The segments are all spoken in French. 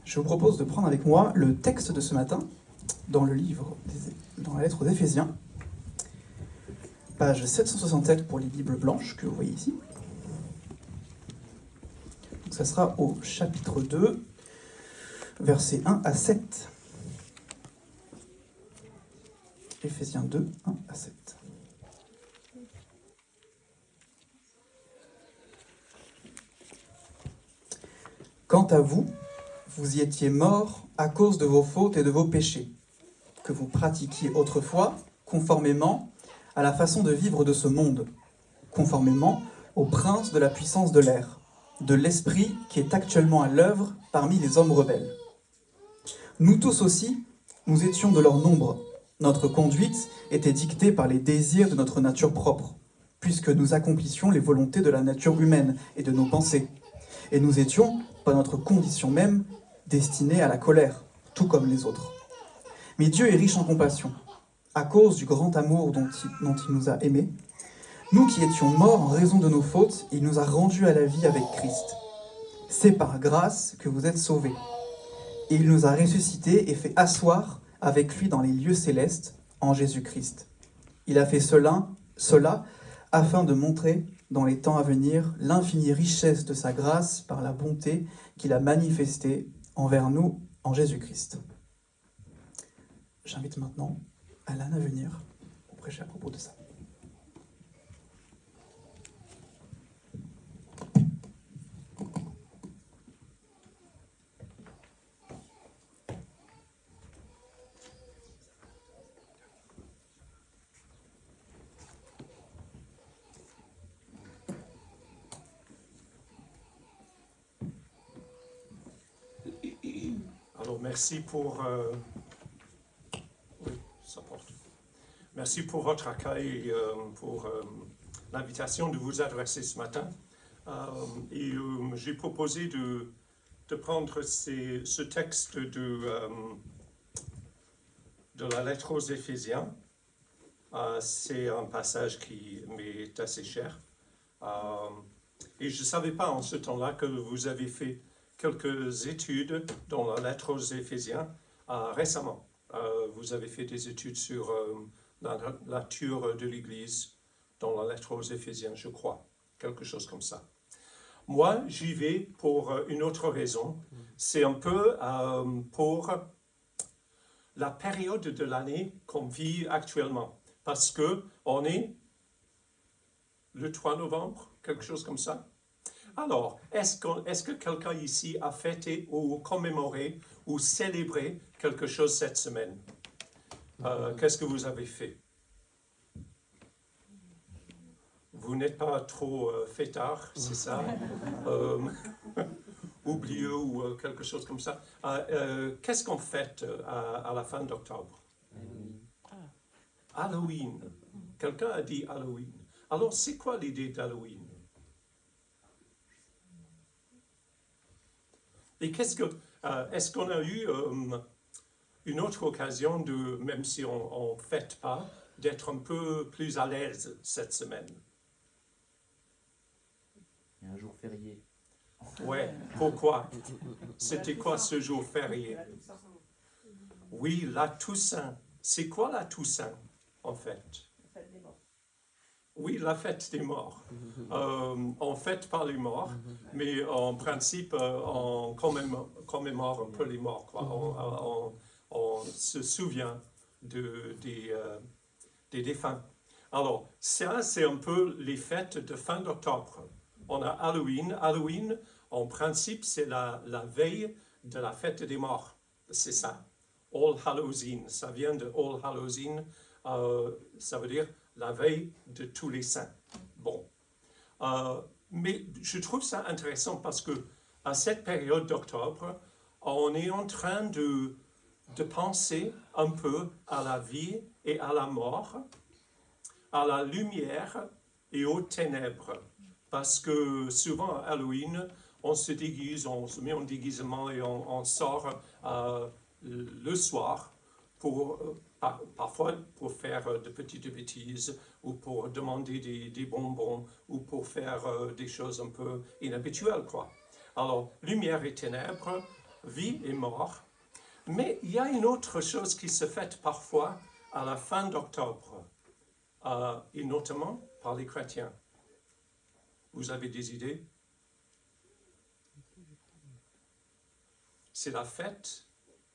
Je vous propose de prendre avec moi le texte de ce matin dans dans la lettre aux Éphésiens, page 767 pour les Bibles blanches que vous voyez ici. Donc ça sera au chapitre 2, versets 1 à 7. Éphésiens 2, 1 à 7. Quant à vous, vous y étiez morts à cause de vos fautes et de vos péchés, que vous pratiquiez autrefois conformément à la façon de vivre de ce monde, conformément au prince de la puissance de l'air, de l'esprit qui est actuellement à l'œuvre parmi les hommes rebelles. Nous tous aussi, nous étions de leur nombre. Notre conduite était dictée par les désirs de notre nature propre, puisque nous accomplissions les volontés de la nature humaine et de nos pensées. Et nous étions, par notre condition même, destinés à la colère, tout comme les autres. Mais Dieu est riche en compassion, à cause du grand amour dont il nous a aimés. Nous qui étions morts en raison de nos fautes, il nous a rendus à la vie avec Christ. C'est par grâce que vous êtes sauvés. Et il nous a ressuscités et fait asseoir avec lui dans les lieux célestes, en Jésus-Christ. Il a fait cela afin de montrer, dans les temps à venir, l'infinie richesse de sa grâce par la bonté qu'il a manifestée envers nous en Jésus-Christ. J'invite maintenant Alan à venir pour prêcher à propos de ça. Alors, merci pour, merci pour votre accueil et pour l'invitation de vous adresser ce matin. J'ai proposé de prendre ce texte de la lettre aux Éphésiens. C'est un passage qui m'est assez cher. Et je ne savais pas en ce temps-là que vous avez fait quelques études dans la lettre aux Éphésiens récemment. Vous avez fait des études sur la nature de l'Église dans la lettre aux Éphésiens, je crois, quelque chose comme ça. Moi, j'y vais pour une autre raison. C'est un peu pour la période de l'année qu'on vit actuellement. Parce qu'on est le 3 novembre, quelque chose comme ça. Alors, est-ce que quelqu'un ici a fêté ou commémoré ou célébré quelque chose cette semaine? Qu'est-ce que vous avez fait? Vous n'êtes pas trop fêtard, c'est ça? Oublieux ou quelque chose comme ça. Qu'est-ce qu'on fête à la fin d'octobre? Halloween. Quelqu'un a dit Halloween. Alors, c'est quoi l'idée d'Halloween? Et est-ce qu'on a eu une autre occasion de, même si on ne fête pas, d'être un peu plus à l'aise cette semaine? Il y a un jour férié. Ouais, pourquoi? C'était quoi ce jour férié? Oui, la Toussaint. C'est quoi la Toussaint, en fait? Oui, la fête des morts. On fête pas les morts, mais en principe, on commémore un peu les morts, quoi. On se souvient des défunts. Alors, ça, c'est un peu les fêtes de fin d'octobre. On a Halloween. Halloween, en principe, c'est la veille de la fête des morts. C'est ça. All Hallows Eve. Ça vient de All Hallows Eve. Ça veut dire la veille de tous les saints. Bon. Mais je trouve ça intéressant parce que à cette période d'octobre, on est en train de penser un peu à la vie et à la mort, à la lumière et aux ténèbres. Parce que souvent à Halloween, on se déguise, on se met en déguisement et on sort le soir pour... parfois pour faire de petites bêtises ou pour demander des bonbons ou pour faire des choses un peu inhabituelles, quoi. Alors, lumière et ténèbres, vie et mort. Mais il y a une autre chose qui se fait parfois à la fin d'octobre, et notamment par les chrétiens. Vous avez des idées? C'est la fête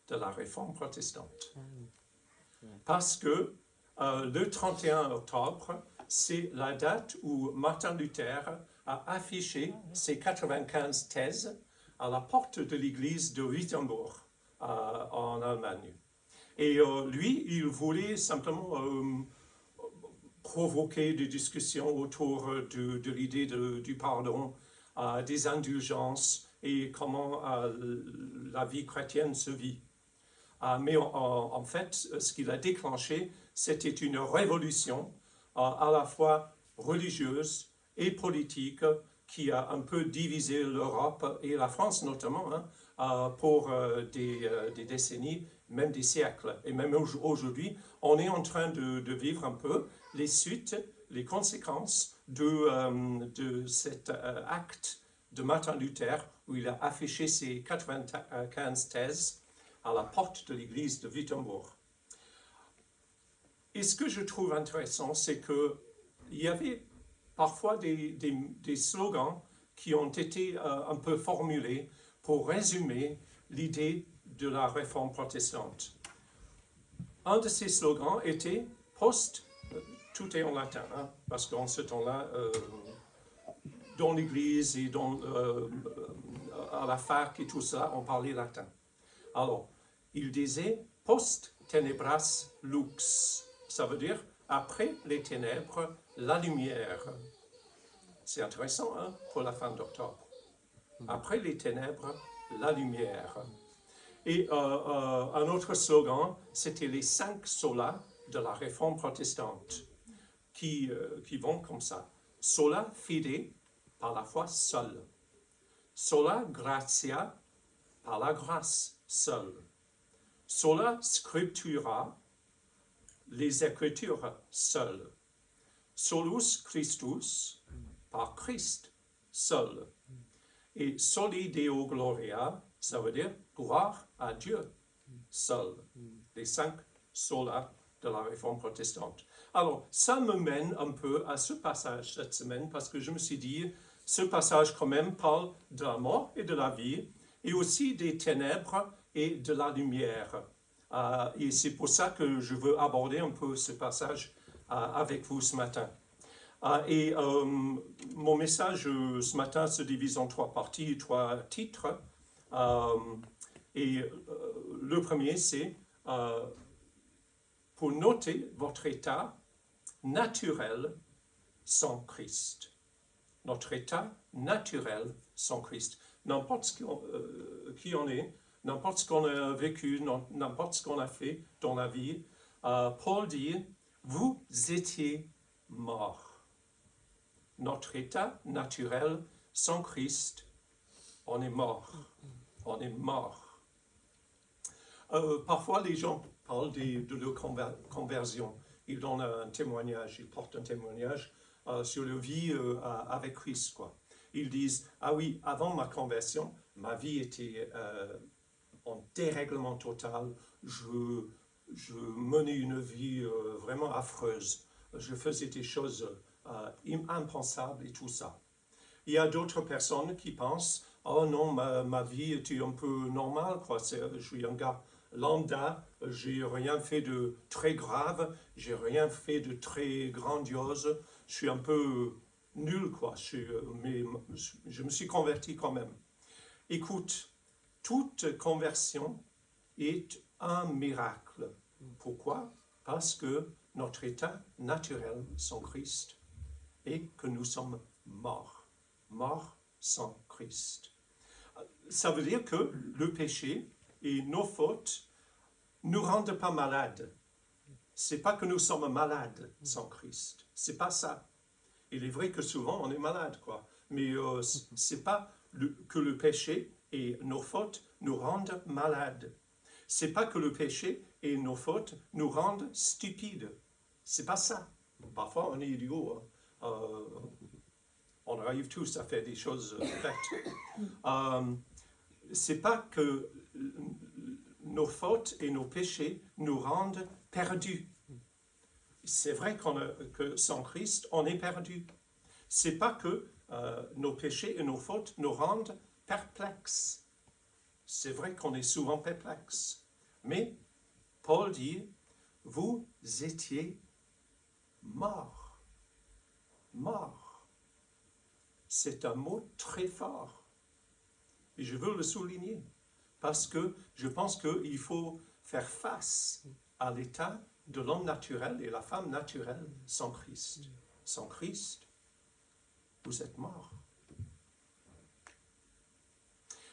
de la Réforme protestante. Parce que le 31 octobre, c'est la date où Martin Luther a affiché ses 95 thèses à la porte de l'église de Wittenberg en Allemagne. Et lui, il voulait simplement provoquer des discussions autour de l'idée du pardon, des indulgences et comment la vie chrétienne se vit. Mais en fait, ce qu'il a déclenché, c'était une révolution à la fois religieuse et politique qui a un peu divisé l'Europe et la France notamment pour des décennies, même des siècles. Et même aujourd'hui, on est en train de vivre un peu les suites, les conséquences de cet acte de Martin Luther où il a affiché ses 95 thèses à la porte de l'église de Wittenberg. Et ce que je trouve intéressant, c'est qu'il y avait parfois des slogans qui ont été un peu formulés pour résumer l'idée de la réforme protestante. Un de ces slogans était tout est en latin, parce qu'en ce temps-là, dans l'église et à la fac et tout ça, on parlait latin. Alors, il disait post tenebras lux. Ça veut dire après les ténèbres, la lumière. C'est intéressant pour la fin d'octobre. Après les ténèbres, la lumière. Et un autre slogan, c'était les 5 solas de la réforme protestante qui vont comme ça. Sola fide, par la foi seule. Sola gratia, par la grâce seule. Sola scriptura, les Écritures seules. Solus Christus, par Christ seul. Et soli Deo Gloria, ça veut dire gloire à Dieu seul. Les 5 solas de la réforme protestante. Alors, ça me mène un peu à ce passage cette semaine, parce que je me suis dit, ce passage quand même parle de la mort et de la vie, et aussi des ténèbres et de la lumière. Et c'est pour ça que je veux aborder un peu ce passage avec vous ce matin. Et mon message ce matin se divise en 3 parties, 3 titres. Et le premier, c'est pour noter votre état naturel sans Christ. Notre état naturel sans Christ. N'importe qui on est, n'importe ce qu'on a vécu, n'importe ce qu'on a fait dans la vie, Paul dit, vous étiez morts. Notre état naturel sans Christ, on est mort. On est mort. Parfois, les gens parlent de leur conversion. Ils donnent un témoignage, ils portent un témoignage sur leur vie avec Christ, quoi. Ils disent, ah oui, avant ma conversion, ma vie était en dérèglement total. Je menais une vie vraiment affreuse. Je faisais des choses impensables et tout ça. Il y a d'autres personnes qui pensent, oh non, ma vie était un peu normale, quoi. Je suis un gars lambda, j'ai rien fait de très grave, j'ai rien fait de très grandiose, je suis un peu nul, quoi. Mais je me suis converti quand même. Écoute, toute conversion est un miracle. Pourquoi? Parce que notre état naturel sans Christ est que nous sommes morts. Morts sans Christ. Ça veut dire que le péché et nos fautes ne nous rendent pas malades. C'est pas que nous sommes malades sans Christ. C'est pas ça. Il est vrai que souvent on est malade, quoi. Mais c'est pas que le péché et nos fautes nous rendent malades. C'est pas que le péché et nos fautes nous rendent stupides. C'est pas ça. Parfois on est idiot. On arrive tous à faire des choses bêtes. c'est pas que nos fautes et nos péchés nous rendent perdus. C'est vrai que sans Christ, on est perdu. C'est pas que nos péchés et nos fautes nous rendent perplexes. C'est vrai qu'on est souvent perplexe. Mais Paul dit, vous étiez morts. Morts. C'est un mot très fort. Et je veux le souligner. Parce que je pense qu'il faut faire face à l'état de l'homme naturel et la femme naturelle sans Christ. Sans Christ, vous êtes morts.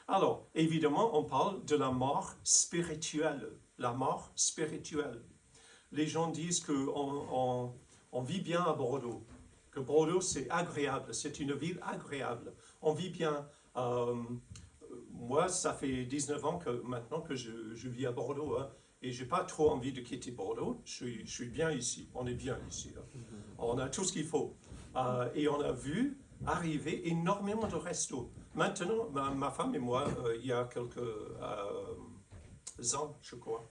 Alors, évidemment, on parle de la mort spirituelle. La mort spirituelle. Les gens disent qu'on vit bien à Bordeaux, que Bordeaux c'est agréable, c'est une ville agréable. On vit bien. Moi, ça fait 19 ans maintenant que je vis à Bordeaux, hein, et je n'ai pas trop envie de quitter Bordeaux. Je suis bien ici, on est bien ici. Hein. On a tout ce qu'il faut. Et on a vu arriver énormément de restos. Maintenant, ma femme et moi, il y a quelques ans, je crois,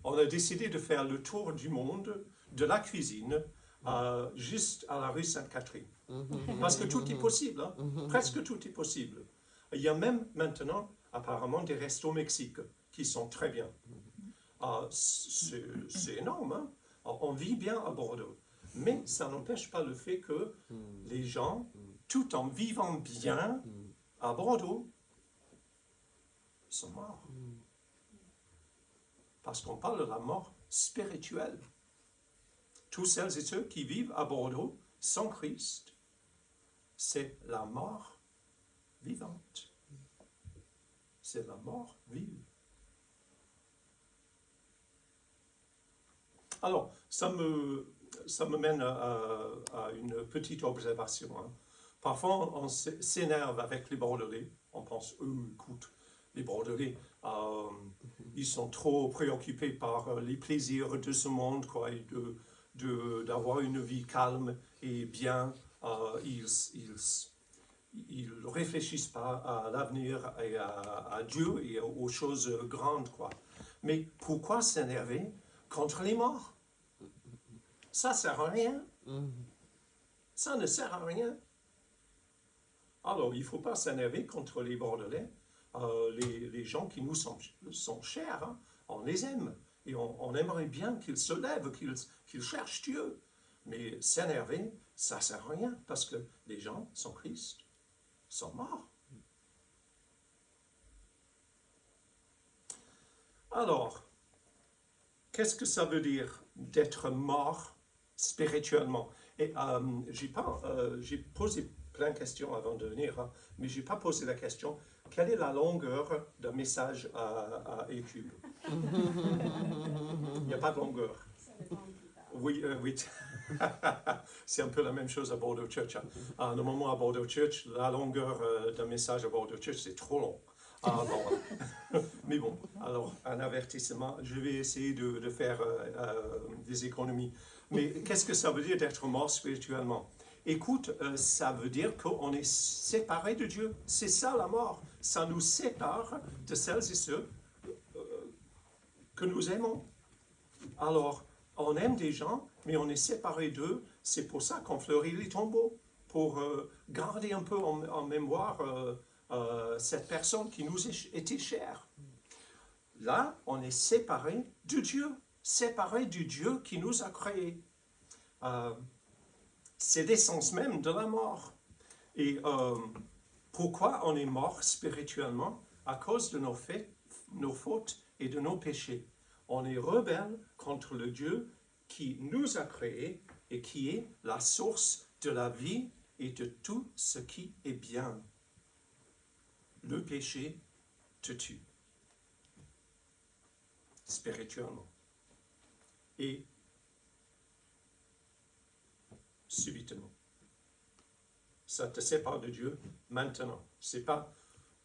on a décidé de faire le tour du monde de la cuisine juste à la rue Sainte-Catherine. Parce que tout est possible, hein? Presque tout est possible. Il y a même maintenant, apparemment, des restos au Mexique qui sont très bien. C'est énorme, hein? On vit bien à Bordeaux. Mais ça n'empêche pas le fait que les gens, tout en vivant bien à Bordeaux, sont morts. Parce qu'on parle de la mort spirituelle. Tous celles et ceux qui vivent à Bordeaux sans Christ, c'est la mort vivante. C'est la mort vive. Alors, ça me mène à une petite observation. Hein. Parfois, on s'énerve avec les Bordelais. On pense, écoute, les Bordelais, ils sont trop préoccupés par les plaisirs de ce monde, quoi, et d'avoir une vie calme et bien. Ils ne réfléchissent pas à l'avenir et à Dieu et aux choses grandes, quoi. Mais pourquoi s'énerver contre les morts? Ça ne sert à rien. Ça ne sert à rien. Alors, il ne faut pas s'énerver contre les Bordelais, les gens qui nous sont chers. Hein. On les aime. Et on aimerait bien qu'ils se lèvent, qu'ils cherchent Dieu. Mais s'énerver, ça ne sert à rien, parce que les gens sans Christ sont morts. Alors, qu'est-ce que ça veut dire d'être mort spirituellement? Et j'ai posé plein de questions avant de venir, hein, mais je n'ai pas posé la question, quelle est la longueur d'un message à EQ? Il n'y a pas de longueur. Oui, oui. C'est un peu la même chose à Bordeaux Church. Hein. Normalement, à Bordeaux Church, la longueur d'un message à Bordeaux Church, c'est trop long. Mais bon, alors, un avertissement, je vais essayer de faire des économies. Mais qu'est-ce que ça veut dire d'être mort spirituellement? Écoute, ça veut dire qu'on est séparé de Dieu. C'est ça la mort. Ça nous sépare de celles et ceux que nous aimons. Alors, on aime des gens, mais on est séparé d'eux. C'est pour ça qu'on fleurit les tombeaux, pour garder un peu en mémoire cette personne qui nous était chère. Là, on est séparé de Dieu, séparé du Dieu qui nous a créés. C'est l'essence même de la mort. Et pourquoi on est mort spirituellement? À cause de nos fautes et de nos péchés. On est rebelle contre le Dieu qui nous a créés et qui est la source de la vie et de tout ce qui est bien. Le péché te tue spirituellement. Et subitement. Ça te sépare de Dieu maintenant. C'est pas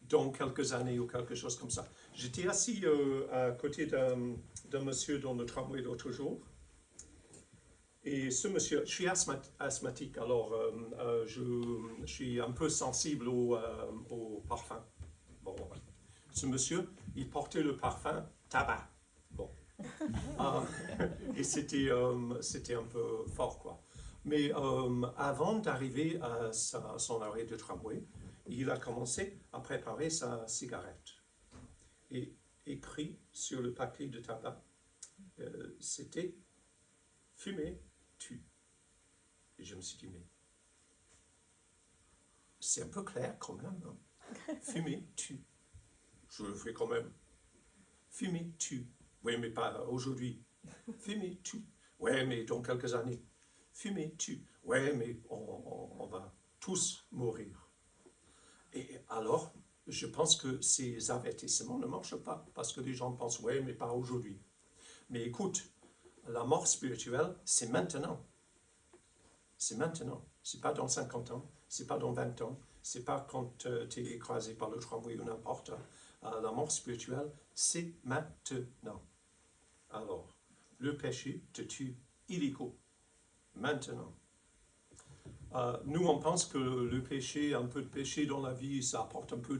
dans quelques années ou quelque chose comme ça. J'étais assis à côté d'un monsieur dans le tramway l'autre jour. Et ce monsieur, je suis asthmatique, alors je suis un peu sensible au parfum. Bon, ce monsieur, il portait le parfum tabac. Bon. Et c'était un peu fort, quoi. Mais avant d'arriver à son arrêt de tramway, il a commencé à préparer sa cigarette. Et écrit sur le paquet de tabac, c'était « Fumer tue ». Et je me suis dit, mais c'est un peu clair quand même. Hein. Fumer tue. Je le fais quand même. Fumer tue. Oui, mais pas aujourd'hui. Fumer tue. Oui, mais dans quelques années. Fumer tue. Oui, mais on va tous mourir. Et alors, je pense que ces avertissements ne marchent pas, parce que les gens pensent, oui, mais pas aujourd'hui. Mais écoute, la mort spirituelle, c'est maintenant. C'est maintenant. C'est pas dans 50 ans, c'est pas dans 20 ans, c'est pas quand tu es écrasé par le tramway ou n'importe. La mort spirituelle, c'est maintenant. Alors, le péché te tue illico. Maintenant. Nous, on pense que le péché, un peu de péché dans la vie, ça apporte un peu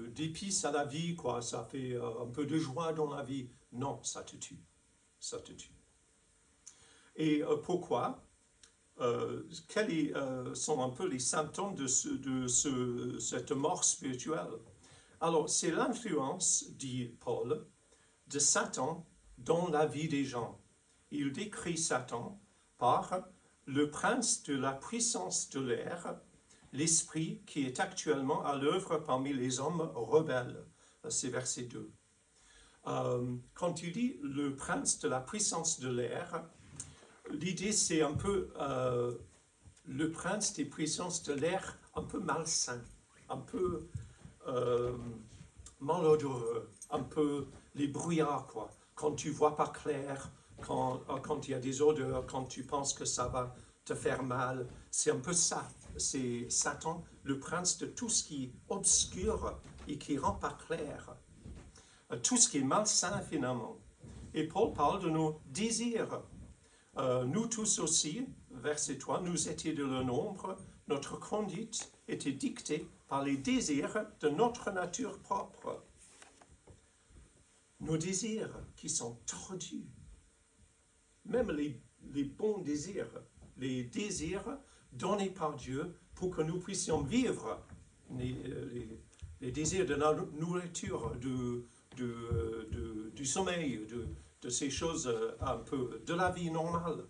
d'épices à la vie, quoi. Ça fait un peu de joie dans la vie. Non, ça te tue. Ça te tue. Et pourquoi quels sont un peu les symptômes de cette mort spirituelle? Alors, c'est l'influence, dit Paul, de Satan dans la vie des gens. Il décrit Satan par le prince de la puissance de l'air, l'esprit qui est actuellement à l'œuvre parmi les hommes rebelles. C'est verset 2. Quand il dit le prince de la puissance de l'air, l'idée c'est un peu le prince des puissances de l'air un peu malsain, un peu malodoreux, un peu les brouillards, quoi. Quand tu vois pas clair, quand il y a des odeurs, quand tu penses que ça va te faire mal, c'est un peu ça. C'est Satan, le prince de tout ce qui est obscur et qui rend pas clair. Tout ce qui est malsain finalement. Et Paul parle de nos désirs. Nous tous aussi, verset 3, nous étions de le nombre, notre conduite était dictée par les désirs de notre nature propre. Nos désirs qui sont tordus, même les bons désirs, les désirs donnés par Dieu pour que nous puissions vivre les désirs de la nourriture, du sommeil, de ces choses un peu de la vie normale,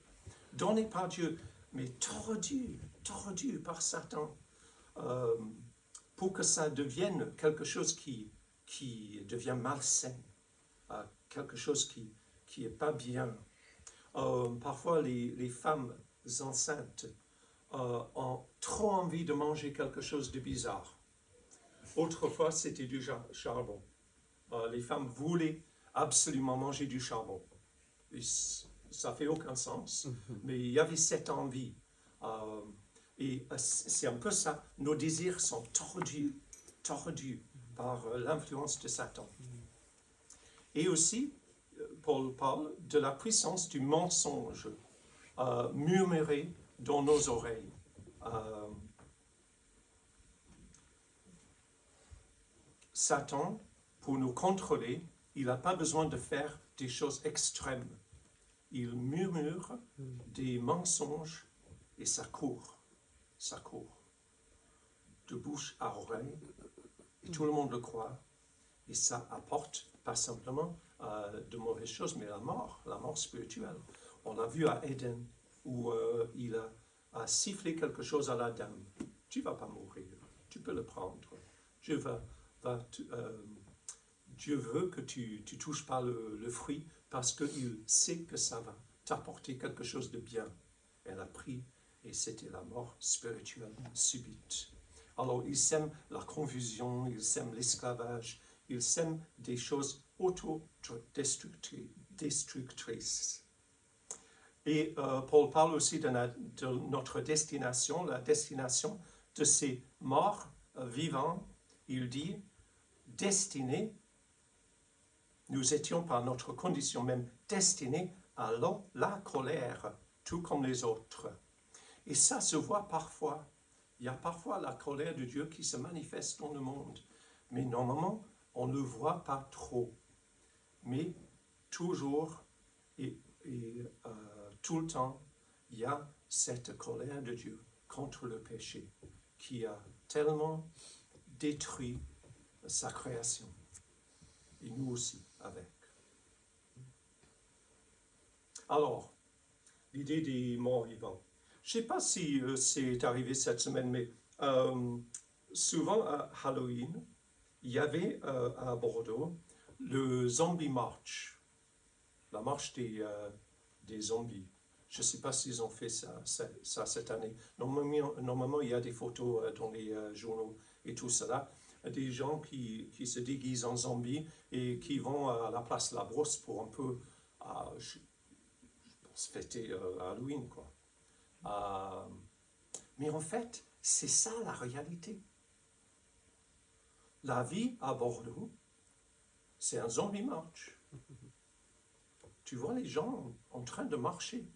donnés par Dieu, mais tordus par Satan, pour que ça devienne quelque chose qui devient malsain, quelque chose qui n'est pas bien. Parfois, les femmes enceintes ont trop envie de manger quelque chose de bizarre. Autrefois, c'était du charbon. Les femmes voulaient absolument manger du charbon. Et ça fait aucun sens, mais il y avait cette envie. Et c'est un peu ça. Nos désirs sont tordus par l'influence de Satan. Et aussi, Paul parle de la puissance du mensonge murmuré dans nos oreilles. Satan, pour nous contrôler, il n'a pas besoin de faire des choses extrêmes. Il murmure des mensonges et ça court. Ça court. De bouche à oreille. Et tout le monde le croit. Et ça apporte pas simplement de mauvaises choses, mais la mort spirituelle. On l'a vu à Éden, où il a sifflé quelque chose à la dame. Tu ne vas pas mourir, tu peux le prendre. Dieu veut que tu ne touches pas le fruit parce qu'il sait que ça va t'apporter quelque chose de bien. Elle a pris et c'était la mort spirituelle subite. Alors il sème la confusion, il sème l'esclavage, il sème des choses autodestructrices. Et Paul parle aussi de notre destination, la destination de ces morts vivants. Il dit, destinés, nous étions par notre condition même destinés à la colère, tout comme les autres. Et ça se voit parfois. Il y a parfois la colère de Dieu qui se manifeste dans le monde. Mais normalement, on ne le voit pas trop. Mais toujours et tout le temps, il y a cette colère de Dieu contre le péché qui a tellement détruit sa création. Et nous aussi, avec. Alors, l'idée des morts vivants. Je ne sais pas si c'est arrivé cette semaine, mais souvent à Halloween, il y avait à Bordeaux le Zombie March, la marche des zombies. Je ne sais pas s'ils ont fait ça cette année. Normalement, il y a des photos dans les journaux et tout cela. Des gens qui se déguisent en zombies et qui vont à la place La Brosse pour un peu je pense, fêter Halloween, quoi. Mais en fait, c'est ça la réalité. La vie à Bordeaux, c'est un zombie march. Tu vois les gens en train de marcher.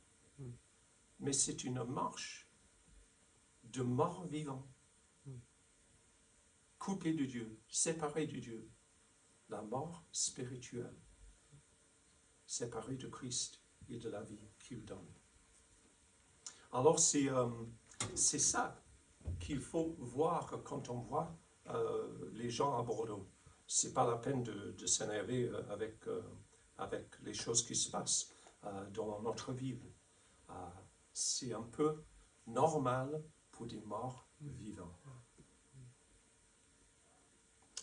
Mais c'est une marche de morts vivants. Coupés de Dieu, séparés de Dieu. La mort spirituelle. Séparés de Christ et de la vie qu'il donne. Alors c'est ça qu'il faut voir quand on voit les gens à Bordeaux. C'est pas la peine de s'énerver avec les choses qui se passent dans notre ville. C'est un peu normal pour des morts vivants.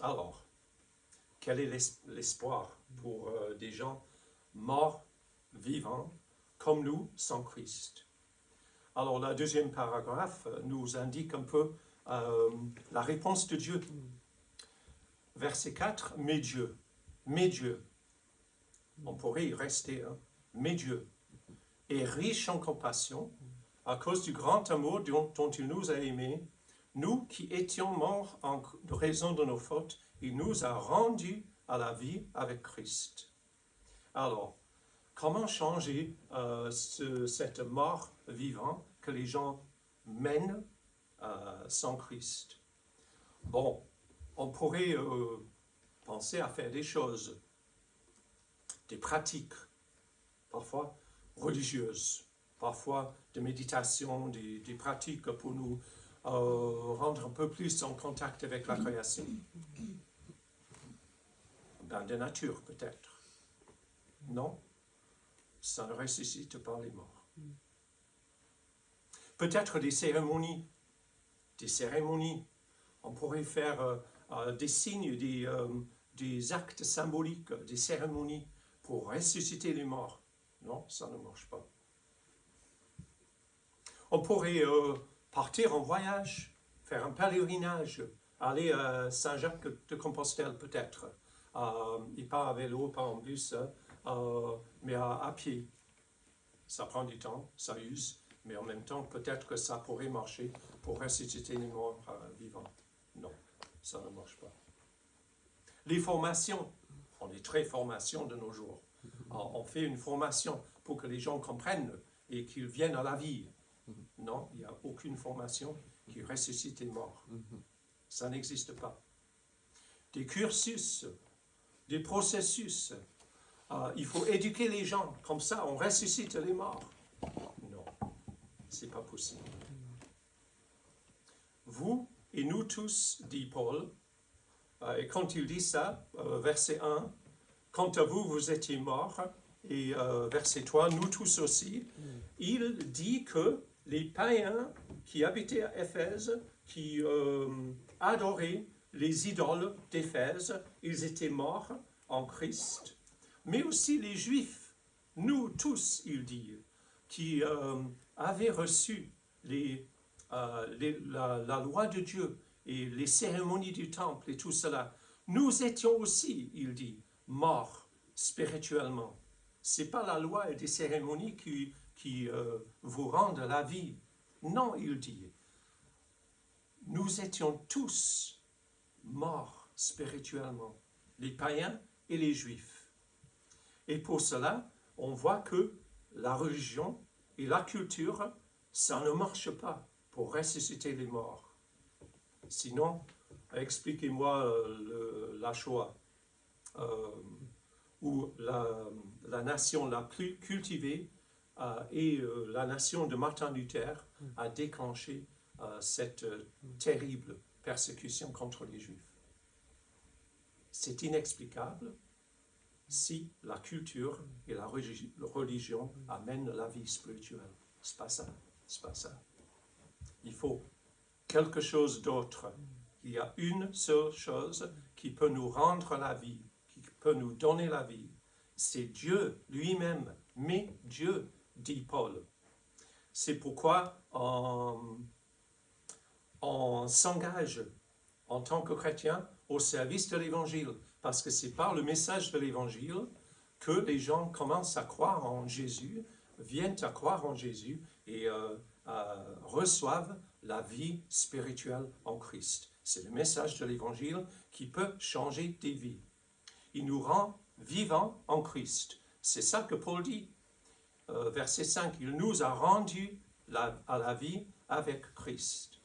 Alors, quel est l'espoir pour des gens morts vivants comme nous sans Christ? Alors, le deuxième paragraphe nous indique un peu la réponse de Dieu. Verset 4, mais Dieu, on pourrait y rester, hein, mais Dieu est riche en compassion à cause du grand amour dont il nous a aimés, nous qui étions morts en raison de nos fautes, il nous a rendus à la vie avec Christ. Alors, comment changer cette mort vivante que les gens mènent sans Christ? Bon, on pourrait penser à faire des choses, des pratiques, parfois religieuses, parfois de méditation, des pratiques pour nous rendre un peu plus en contact avec la création. De nature, peut-être. Non, ça ne ressuscite pas les morts. Peut-être des cérémonies. On pourrait faire des signes, des actes symboliques, des cérémonies pour ressusciter les morts. Non, ça ne marche pas. On pourrait partir en voyage, faire un pèlerinage, aller à Saint-Jacques-de-Compostelle peut-être, et pas à vélo, pas en bus, mais à pied. Ça prend du temps, ça use, mais en même temps, peut-être que ça pourrait marcher pour ressusciter les morts vivants. Non, ça ne marche pas. Les formations, on est très formation de nos jours. On fait une formation pour que les gens comprennent et qu'ils viennent à la vie. Non, il n'y a aucune formation qui ressuscite les morts. Ça n'existe pas. Des cursus, des processus. Il faut éduquer les gens, comme ça on ressuscite les morts. Non, c'est pas possible. Vous et nous tous, dit Paul, et quand il dit ça, verset 1, quant à vous, vous étiez morts, et verset 3, nous tous aussi, il dit que les païens qui habitaient à Éphèse, qui adoraient les idoles d'Éphèse, ils étaient morts en Christ, mais aussi les Juifs, nous tous, il dit, qui avaient reçu la loi de Dieu et les cérémonies du temple et tout cela, nous étions aussi, il dit, morts spirituellement. Ce n'est pas la loi et des cérémonies qui vous rendent la vie. Non, il dit, nous étions tous morts spirituellement, les païens et les juifs. Et pour cela, on voit que la religion et la culture, ça ne marche pas pour ressusciter les morts. Sinon, expliquez-moi la Shoah, où la nation la plus cultivée et la nation de Martin Luther a déclenché cette terrible persécution contre les Juifs. C'est inexplicable si la culture et la religion amènent la vie spirituelle. C'est pas ça, c'est pas ça. Il faut quelque chose d'autre. Il y a une seule chose qui peut nous rendre la vie, qui peut nous donner la vie. C'est Dieu lui-même, mais Dieu, dit Paul. C'est pourquoi on s'engage en tant que chrétien au service de l'Évangile, parce que c'est par le message de l'Évangile que les gens commencent à croire en Jésus, viennent à croire en Jésus et reçoivent la vie spirituelle en Christ. C'est le message de l'Évangile qui peut changer des vies. Il nous rend vivants en Christ. C'est ça que Paul dit. Verset 5, il nous a rendus à la vie avec Christ.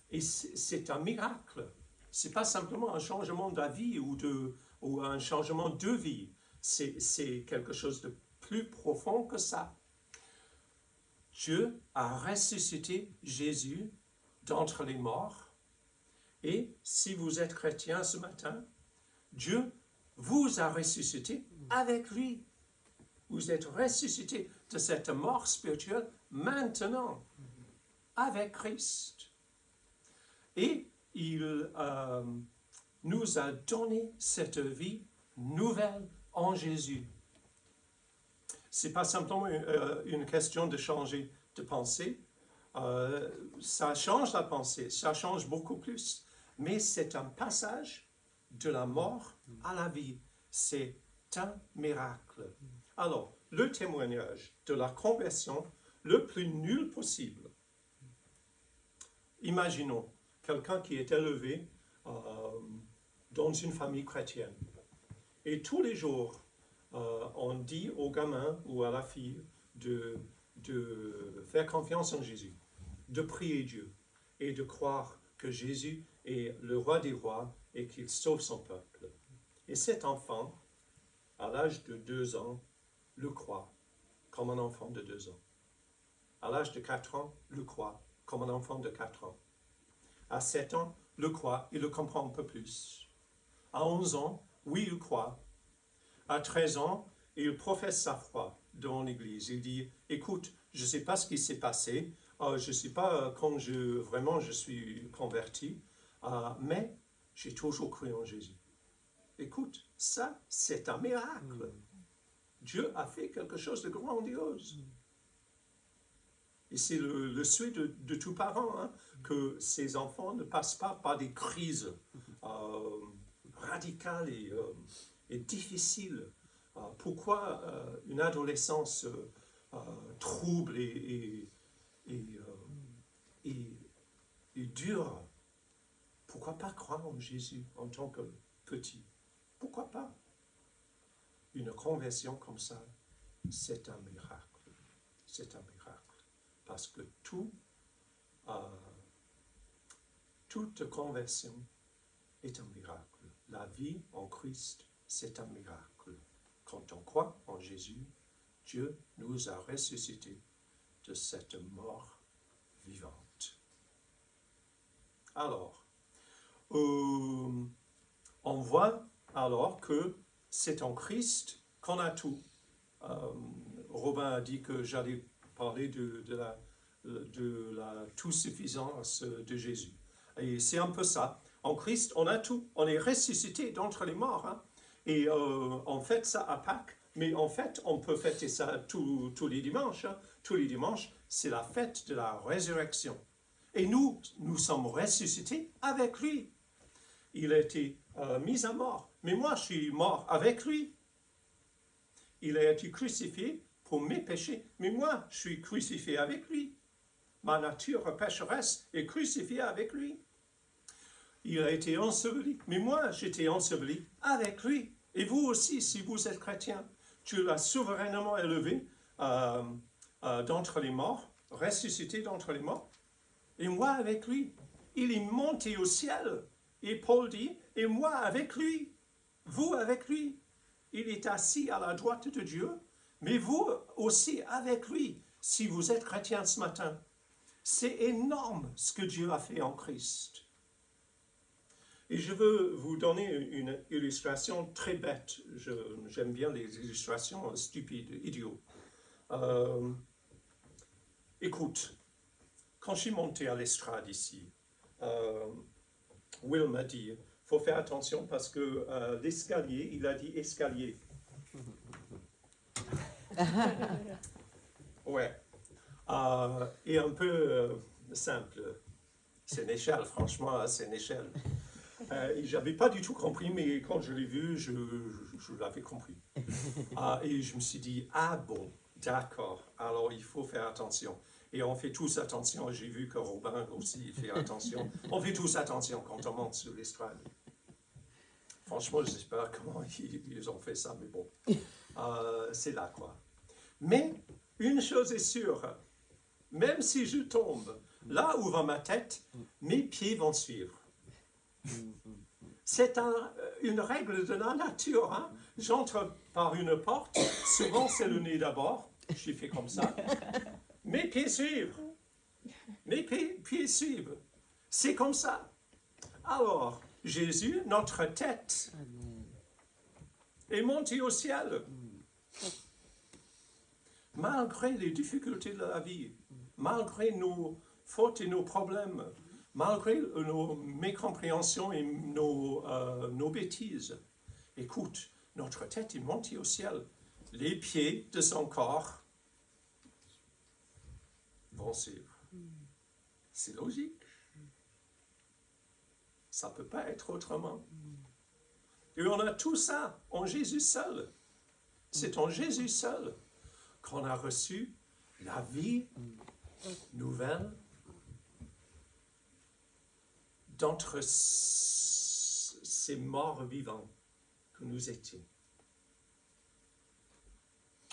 Et c'est un miracle. Ce n'est pas simplement un changement d'avis ou un changement de vie. C'est quelque chose de plus profond que ça. Dieu a ressuscité Jésus d'entre les morts. Et si vous êtes chrétien ce matin, Dieu vous a ressuscité avec lui. Vous êtes ressuscité de cette mort spirituelle maintenant, avec Christ. Et il nous a donné cette vie nouvelle en Jésus. Ce n'est pas simplement une question de changer de pensée. Ça change la pensée, ça change beaucoup plus. Mais c'est un passage de la mort à la vie. C'est un miracle. Alors, le témoignage de la conversion le plus nul possible. Imaginons quelqu'un qui est élevé dans une famille chrétienne. Et tous les jours, on dit au gamin ou à la fille de faire confiance en Jésus, de prier Dieu et de croire que Jésus est le roi des rois et qu'il sauve son peuple. Et cet enfant, à l'âge de 2 ans, le croit comme un enfant de 2 ans. À l'âge de 4 ans, le croit comme un enfant de 4 ans. À 7 ans, le croit, il le comprend un peu plus. À 11 ans, oui, il croit. À 13 ans, il professe sa foi devant l'Église. Il dit, écoute, je ne sais pas ce qui s'est passé, je ne sais pas quand je suis converti, mais j'ai toujours cru en Jésus. Écoute, ça, c'est un miracle. Dieu a fait quelque chose de grandiose. Et c'est le souhait de tout parent, hein, que ses enfants ne passent pas par des crises radicales et difficiles. Pourquoi une adolescence trouble et dure? Pourquoi pas croire en Jésus en tant que petit? Pourquoi pas? Une conversion comme ça, c'est un miracle. C'est un miracle. Parce que toute conversion est un miracle. La vie en Christ, c'est un miracle. Quand on croit en Jésus, Dieu nous a ressuscités de cette mort vivante. Alors, on voit alors que c'est en Christ qu'on a tout. Robin a dit que j'allais parler de la tout-suffisance de Jésus. Et c'est un peu ça. En Christ, on a tout. On est ressuscité d'entre les morts. Hein. Et on fête ça à Pâques, mais en fait, on peut fêter ça tous les dimanches. Hein. Tous les dimanches, c'est la fête de la résurrection. Et nous sommes ressuscités avec lui. Il a été mis à mort. Mais moi, je suis mort avec lui. Il a été crucifié pour mes péchés. Mais moi, je suis crucifié avec lui. Ma nature pécheresse est crucifiée avec lui. Il a été enseveli. Mais moi, j'étais enseveli avec lui. Et vous aussi, si vous êtes chrétien, Dieu l'a souverainement élevé d'entre les morts, ressuscité d'entre les morts. Et moi avec lui. il est monté au ciel. Et Paul dit, et moi avec lui, vous avec lui. Il est assis à la droite de Dieu, mais vous aussi avec lui, si vous êtes chrétien ce matin. C'est énorme ce que Dieu a fait en Christ. Et je veux vous donner une illustration très bête. J'aime bien les illustrations stupides, idiots. Écoute, quand je suis monté à l'estrade ici, Will m'a dit, il faut faire attention parce que l'escalier, il a dit escalier. Ouais. Et un peu simple. C'est une échelle, franchement, c'est une échelle. Je n'avais pas du tout compris, mais quand je l'ai vu, je l'avais compris. Et je me suis dit, ah bon, d'accord, alors il faut faire attention. Et on fait tous attention, j'ai vu que Robin aussi fait attention. On fait tous attention quand on monte sur l'estrade. Franchement, je ne sais pas comment ils ont fait ça, mais bon, c'est là quoi. Mais une chose est sûre, même si je tombe, là où va ma tête, mes pieds vont suivre. C'est une règle de la nature. Hein? J'entre par une porte, souvent c'est le nez d'abord, je fais comme ça. Mes pieds suivent. Mes pieds suivent. C'est comme ça. Alors, Jésus, notre tête, est monté au ciel. Malgré les difficultés de la vie, malgré nos fautes et nos problèmes, malgré nos mécompréhensions et nos bêtises. Écoute, notre tête est montée au ciel. Les pieds de son corps vont suivre. C'est logique. Ça ne peut pas être autrement. Et on a tout ça en Jésus seul. C'est en Jésus seul qu'on a reçu la vie nouvelle d'entre ces morts vivants que nous étions.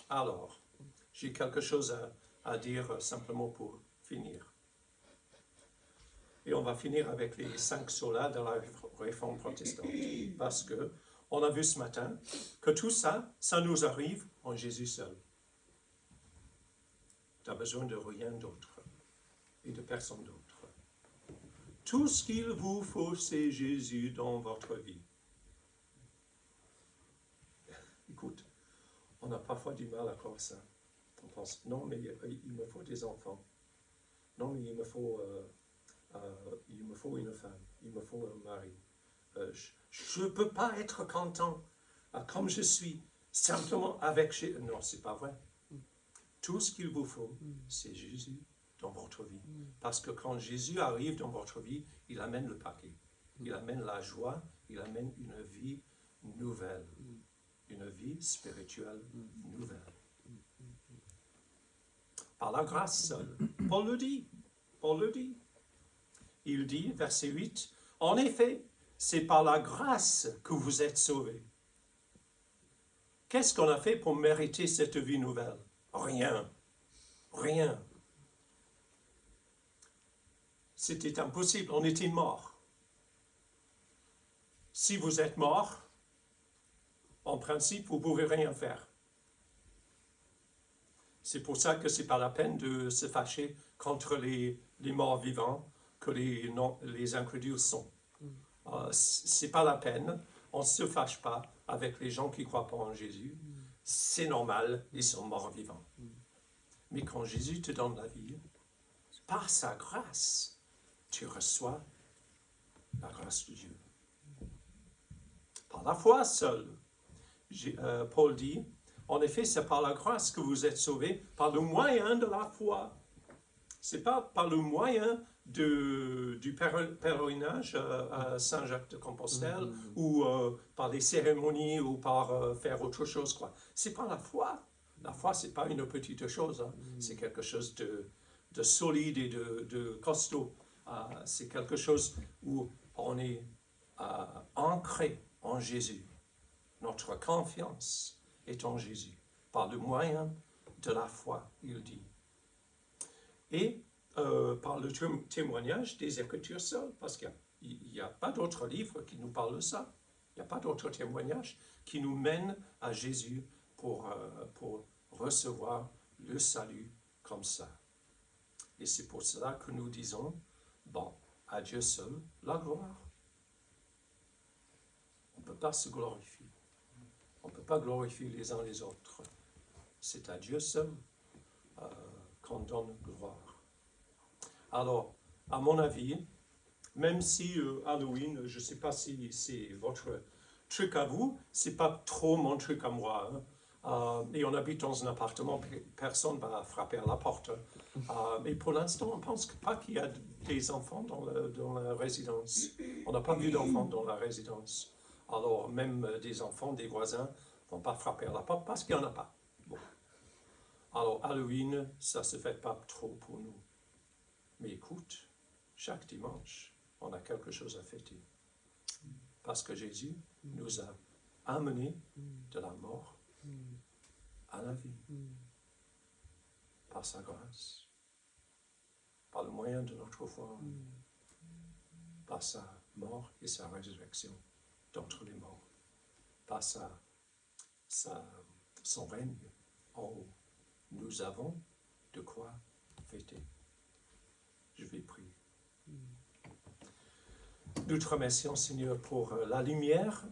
Alors, j'ai quelque chose à dire simplement pour finir. Et on va finir avec les 5 solas de la réforme protestante. Parce que on a vu ce matin que tout ça, ça nous arrive en Jésus seul. Tu n'as besoin de rien d'autre et de personne d'autre. Tout ce qu'il vous faut, c'est Jésus dans votre vie. Écoute, on a parfois du mal à croire ça. On pense, non, mais il me faut des enfants. Non, mais il me faut une femme. Il me faut un mari. Je ne peux pas être content comme je suis, simplement avec Jésus. Non, c'est pas vrai. Tout ce qu'il vous faut, c'est Jésus dans votre vie. Parce que quand Jésus arrive dans votre vie, il amène le paquet. Il amène la joie, il amène une vie nouvelle. Une vie spirituelle nouvelle. Par la grâce seule. Paul le dit. Paul le dit. Il dit, verset 8, « En effet, c'est par la grâce que vous êtes sauvés. » Qu'est-ce qu'on a fait pour mériter cette vie nouvelle? Rien. Rien. C'était impossible, on était morts. Si vous êtes mort, en principe, vous ne pouvez rien faire. C'est pour ça que ce n'est pas la peine de se fâcher contre les morts vivants que les incrédules sont. Ce n'est pas la peine, on ne se fâche pas avec les gens qui ne croient pas en Jésus. C'est normal, ils sont morts vivants. Mais quand Jésus te donne la vie, par sa grâce, tu reçois la grâce de Dieu. Par la foi seule, Paul dit, en effet, c'est par la grâce que vous êtes sauvés, par le moyen de la foi. Ce n'est pas par le moyen du pèlerinage à Saint-Jacques-de-Compostelle ou par des cérémonies ou par faire autre chose, quoi. C'est par la foi. La foi, ce n'est pas une petite chose, hein. C'est quelque chose de solide et de costaud. C'est quelque chose où on est ancré en Jésus. Notre confiance est en Jésus, par le moyen de la foi, il dit. Et par le témoignage des Écritures seules, parce qu'il n'y a pas d'autres livres qui nous parlent de ça. Il n'y a pas d'autres témoignages qui nous mènent à Jésus pour recevoir le salut comme ça. Et c'est pour cela que nous disons, bon, à Dieu seul, la gloire. On ne peut pas se glorifier. On ne peut pas glorifier les uns les autres. C'est à Dieu seul qu'on donne gloire. Alors, à mon avis, même si Halloween, je ne sais pas si c'est votre truc à vous, c'est pas trop mon truc à moi. Et on habite dans un appartement, personne ne va frapper à la porte. Et pour l'instant, on ne pense pas qu'il y a des enfants dans la résidence. On n'a pas vu d'enfants dans la résidence. Alors, même des enfants, des voisins, ne vont pas frapper à la porte parce qu'il n'y en a pas. Bon. Alors, Halloween, ça ne se fait pas trop pour nous. Mais écoute, chaque dimanche, on a quelque chose à fêter. Parce que Jésus nous a amenés de la mort à la vie. Par sa grâce. Par le moyen de notre foi. Par sa mort et sa résurrection d'entre les morts. Par son règne en haut. Nous avons de quoi fêter. Je vais prier. Nous te remercions, Seigneur, pour la lumière